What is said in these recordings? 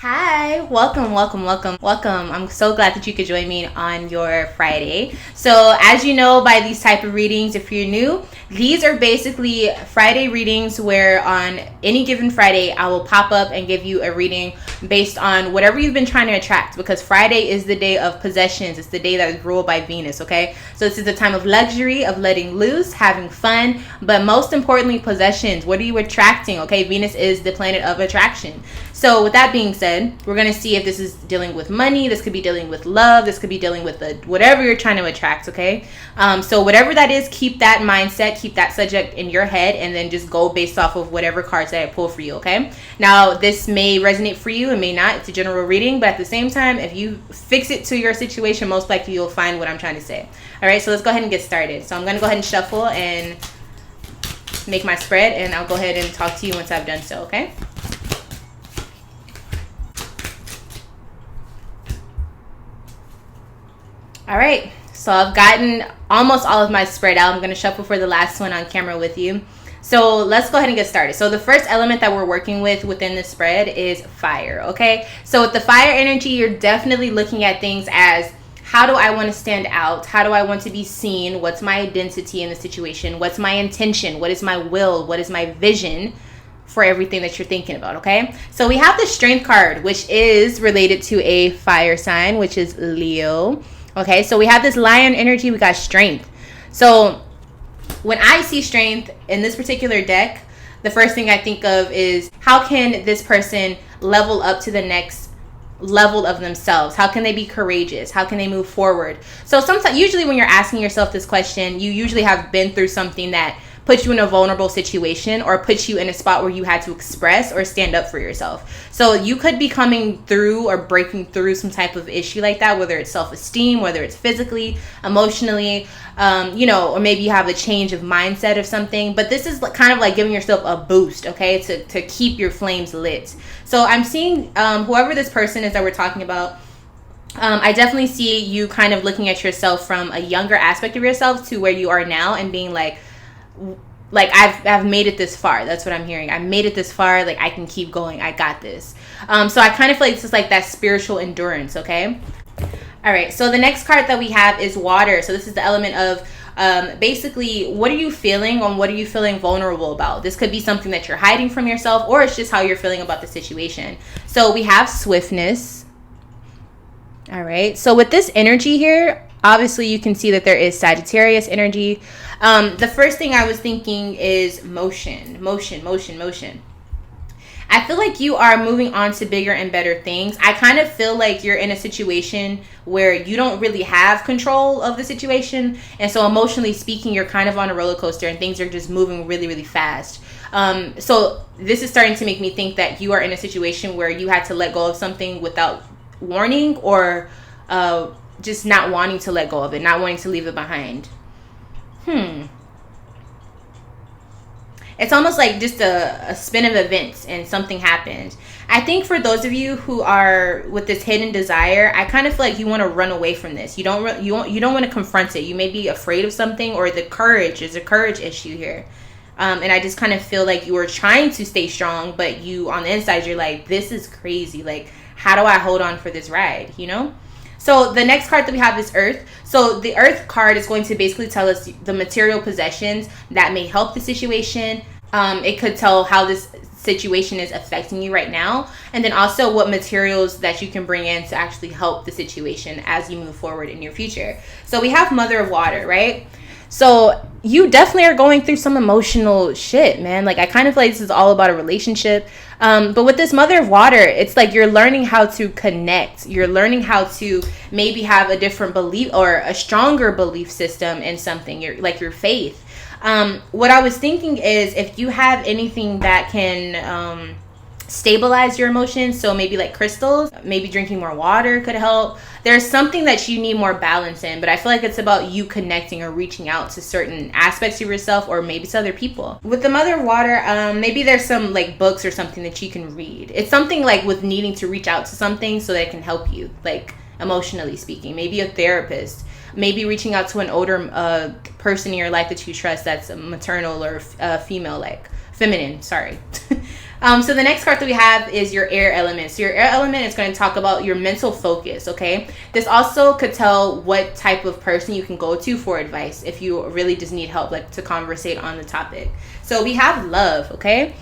Hi, welcome. I'm so glad that you could join me on your Friday. So, as you know by these type of readings, if you're new, these are basically Friday readings where on any given Friday, I will pop up and give you a reading based on whatever you've been trying to attract, because Friday is the day of possessions. It's the day that is ruled by Venus, okay? So this is a time of luxury, of letting loose, having fun, but most importantly, possessions. What are you attracting, okay? Venus is the planet of attraction. So with that being said, we're going to see if this is dealing with money. This could be dealing with love. This could be dealing with whatever you're trying to attract, okay? So whatever that is, keep that mindset, keep that subject in your head, and then just go based off of whatever cards that I pull for you, okay? Now, this may resonate for you. It may not. It's a general reading, but at the same time, if you fix it to your situation, most likely you'll find what I'm trying to say. All right, so let's go ahead and get started. So I'm going to go ahead and shuffle and make my spread, and I'll go ahead and talk to you once I've done so, okay? All right, so I've gotten almost all of my spread out. I'm going to shuffle for the last one on camera with you. So let's go ahead and get started. So the first element that we're working with within the spread is fire, okay? So with the fire energy, you're definitely looking at things as, how do I want to stand out? How do I want to be seen? What's my identity in the situation? What's my intention? What is my will? What is my vision for everything that you're thinking about, okay? So we have the Strength card, which is related to a fire sign, which is Leo. Okay, so we have this lion energy, we got strength. So when I see strength in this particular deck, the first thing I think of is, how can this person level up to the next level of themselves? How can they be courageous? How can they move forward? So sometimes, usually when you're asking yourself this question, you usually have been through something that puts you in a vulnerable situation or puts you in a spot where you had to express or stand up for yourself. So you could be coming through or breaking through some type of issue like that, whether it's self-esteem, whether it's physically, emotionally, or maybe you have a change of mindset of something. But this is kind of like giving yourself a boost, okay, to keep your flames lit. So I'm seeing whoever this person is that we're talking about, I definitely see you kind of looking at yourself from a younger aspect of yourself to where you are now and being like I've made it this far. That's what I'm hearing. I made it this far. Like, I can keep going. I got this. So I kind of feel like this is like that spiritual endurance, okay? All right. So the next card that we have is water. So this is the element of basically, what are you feeling and what are you feeling vulnerable about? This could be something that you're hiding from yourself, or it's just how you're feeling about the situation. So we have swiftness. All right. So with this energy here, obviously you can see that there is Sagittarius energy. The first thing I was thinking is motion. I feel like you are moving on to bigger and better things. I kind of feel like you're in a situation where you don't really have control of the situation. And so emotionally speaking, you're kind of on a roller coaster and things are just moving really, really fast. So this is starting to make me think that you are in a situation where you had to let go of something without warning, or just not wanting to let go of it, not wanting to leave it behind. It's almost like just a spin of events and something happened. I think for those of you who are with this hidden desire, I kind of feel like you want to run away from this. You don't want to confront it. You may be afraid of something, or there's a courage issue here. And I just kind of feel like you were trying to stay strong, but you on the inside, you're like, this is crazy. Like, how do I hold on for this ride, So the next card that we have is Earth. So the Earth card is going to basically tell us the material possessions that may help the situation. It could tell how this situation is affecting you right now. And then also what materials that you can bring in to actually help the situation as you move forward in your future. So we have Mother of Water, right? So you definitely are going through some emotional shit, man. Like, I kind of feel like this is all about a relationship. But with this Mother of Water, it's like you're learning how to connect. You're learning how to maybe have a different belief or a stronger belief system in something, your faith. What I was thinking is, if you have anything that can stabilize your emotions, so maybe like crystals, maybe drinking more water could help. There's something that you need more balance in, but I feel like it's about you connecting or reaching out to certain aspects of yourself, or maybe to other people. With the Mother of Water, maybe there's some like books or something that you can read. It's something like with needing to reach out to something so that it can help you, like emotionally speaking. Maybe a therapist, maybe reaching out to an older person in your life that you trust, that's maternal or female, like feminine, sorry. So the next card that we have is your air element. So your air element is going to talk about your mental focus, okay? This also could tell what type of person you can go to for advice if you really just need help, like to conversate on the topic. So we have love, okay?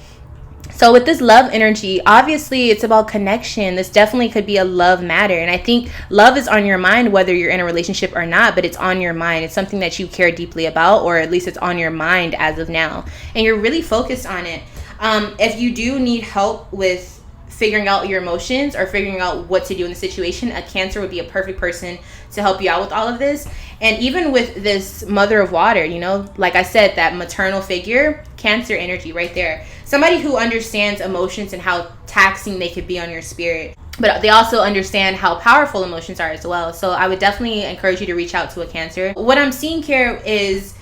So with this love energy, obviously it's about connection. This definitely could be a love matter. And I think love is on your mind whether you're in a relationship or not, but it's on your mind. It's something that you care deeply about, or at least it's on your mind as of now. And you're really focused on it. If you do need help with figuring out your emotions or figuring out what to do in the situation, a Cancer would be a perfect person to help you out with all of this. And even with this mother of water, you know, like I said, that maternal figure, Cancer energy right there. Somebody who understands emotions and how taxing they could be on your spirit. But they also understand how powerful emotions are as well. So I would definitely encourage you to reach out to a Cancer. What I'm seeing here is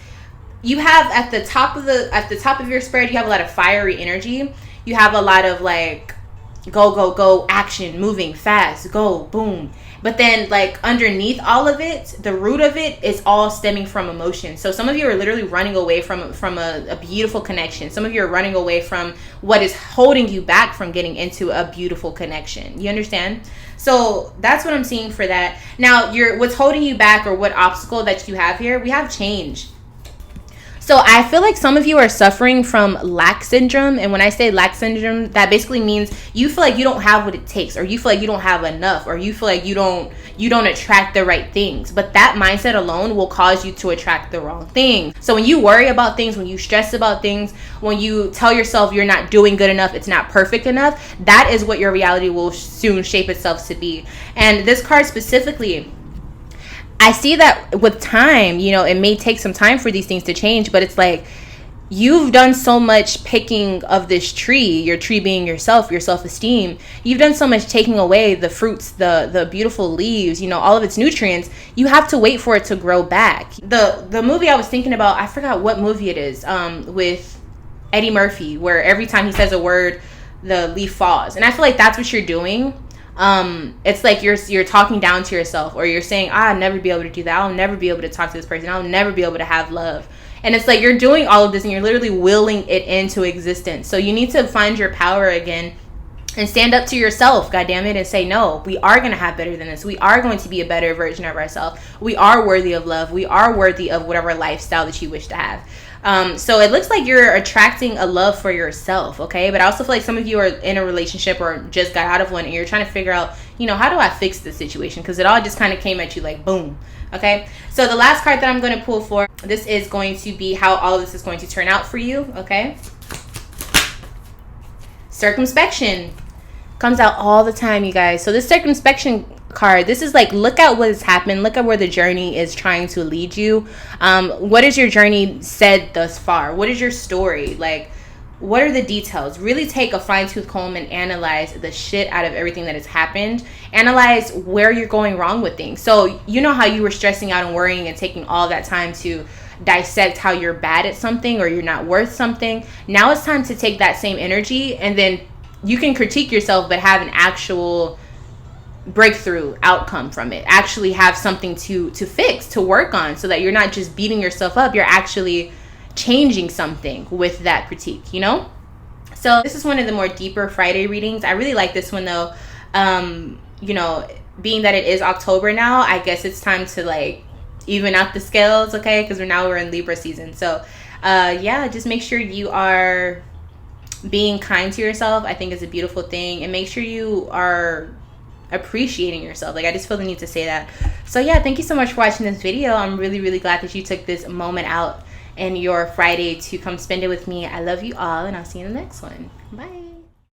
you have at the top of your spread, you have a lot of fiery energy. You have a lot of like go, go, go, action, moving fast, go, boom. But then like underneath all of it, the root of it is all stemming from emotion. So some of you are literally running away from a beautiful connection. Some of you are running away from what is holding you back from getting into a beautiful connection. You understand? So that's what I'm seeing for that. Now, what's holding you back, or what obstacle that you have here, we have change. So I feel like some of you are suffering from lack syndrome. And when I say lack syndrome, that basically means you feel like you don't have what it takes, or you feel like you don't have enough, or you feel like you don't attract the right things. But that mindset alone will cause you to attract the wrong things. So when you worry about things, when you stress about things, when you tell yourself you're not doing good enough, it's not perfect enough, that is what your reality will soon shape itself to be. And this card specifically, I see that with time, you know, it may take some time for these things to change, but it's like you've done so much picking of this tree, your tree being yourself, your self-esteem. You've done so much taking away the fruits, the beautiful leaves, you know, all of its nutrients. You have to wait for it to grow back. The movie I was thinking about, I forgot what movie it is, with Eddie Murphy, where every time he says a word, the leaf falls. And I feel like that's what you're doing. It's like you're talking down to yourself, or you're saying, I'll never be able to do that. I'll never be able to talk to this person. I'll never be able to have love. And it's like you're doing all of this and you're literally willing it into existence. So you need to find your power again and stand up to yourself, goddammit, and say, no, we are going to have better than this. We are going to be a better version of ourselves. We are worthy of love. We are worthy of whatever lifestyle that you wish to have. So it looks like you're attracting a love for yourself, okay? But I also feel like some of you are in a relationship or just got out of one, and you're trying to figure out, you know, how do I fix this situation? Because it all just kind of came at you like boom, okay? So the last card that I'm going to pull for, this is going to be how all of this is going to turn out for you, okay? Circumspection comes out all the time, you guys. So this circumspection card, this is like, look at what has happened, look at where the journey is trying to lead you. What is your journey said thus far? What is your story? Like, what are the details? Really take a fine-tooth comb and analyze the shit out of everything that has happened. Analyze where you're going wrong with things. So you know how you were stressing out and worrying and taking all that time to dissect how you're bad at something or you're not worth something. Now it's time to take that same energy, and then you can critique yourself, but have an actual breakthrough outcome from it. Actually have something to fix, to work on, so that you're not just beating yourself up. You're actually changing something with that critique, you know? So this is one of the more deeper Friday readings. I really like this one though. You know, being that it is October now, I guess it's time to like even out the scales, okay? Because we're in Libra season. So yeah, just make sure you are being kind to yourself. I think is a beautiful thing, and make sure you are appreciating yourself. Like, I just feel the need to say that. So yeah, thank you so much for watching this video. I'm really glad that you took this moment out in your Friday to come spend it with me. I love you all, and I'll see you in the next one. Bye.